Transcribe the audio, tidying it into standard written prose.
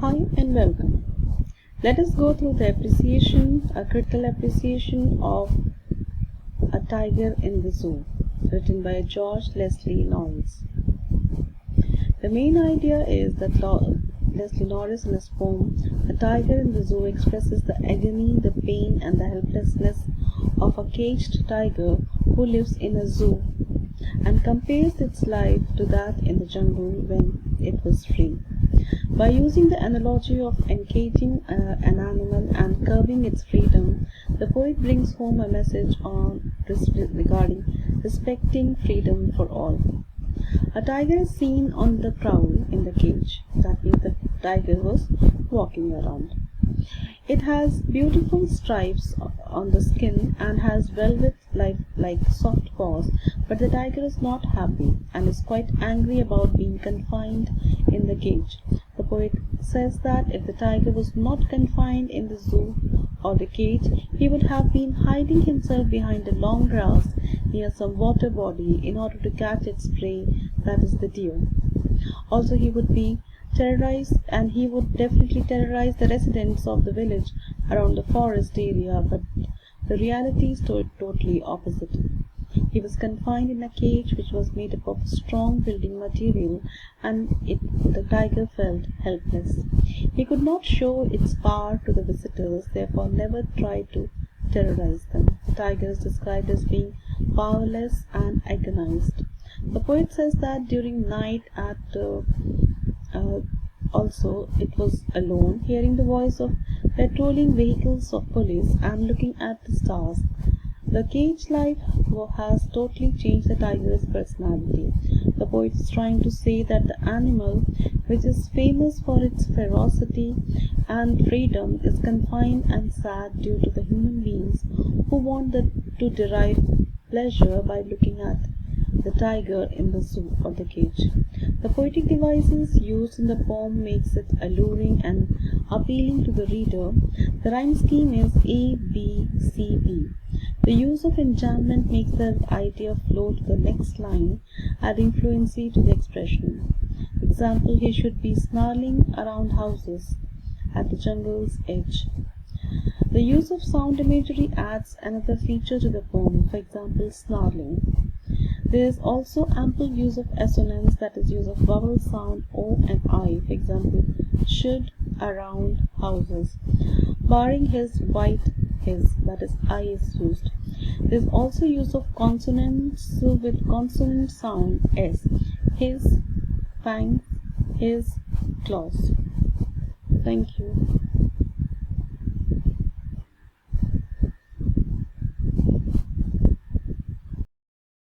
Hi and welcome. Let us go through a critical appreciation of A Tiger in the Zoo, written by George Leslie Norris. The main idea is that Leslie Norris, in his poem A Tiger in the Zoo, expresses the agony, the pain, and the helplessness of a caged tiger who lives in a zoo, and compares its life to that in the jungle when it was free. By using the analogy of encaging an animal and curbing its freedom, the poet brings home a message regarding respecting freedom for all. A tiger is seen on the prowl in the cage. That means the tiger was walking around. It has beautiful stripes on the skin and has velvet-like soft paws, but the tiger is not happy and is quite angry about being confined in the cage. The poet says that if the tiger was not confined in the zoo or the cage, he would have been hiding himself behind the long grass near some water body in order to catch its prey, that is the deer. Also, he would be terrorized, and he would definitely terrorize the residents of the village around the forest area, but the reality is totally opposite. He was confined in a cage which was made up of strong building material, and the tiger felt helpless. He could not show its power to the visitors, therefore never tried to terrorize them. The tiger is described as being powerless and agonized. The poet says that during night also it was alone, hearing the voice of patrolling vehicles of police and looking at the stars. The cage life has totally changed the tiger's personality. The poet is trying to say that the animal, which is famous for its ferocity and freedom, is confined and sad due to the human beings who want to derive pleasure by looking at the tiger in the zoo or the cage. The poetic devices used in the poem makes it alluring and appealing to the reader. The rhyme scheme is A, B, C, B. The use of enjambment makes the idea flow to the next line, adding fluency to the expression. Example, he should be snarling around houses at the jungle's edge. The use of sound imagery adds another feature to the poem, for example, snarling. There is also ample use of assonance, that is, use of vowel sound O and I, for example, should, around, houses. Barring his, white, his, that is, I is used. There is also use of consonants with consonant sound S, his, fangs, his, claws. Thank you.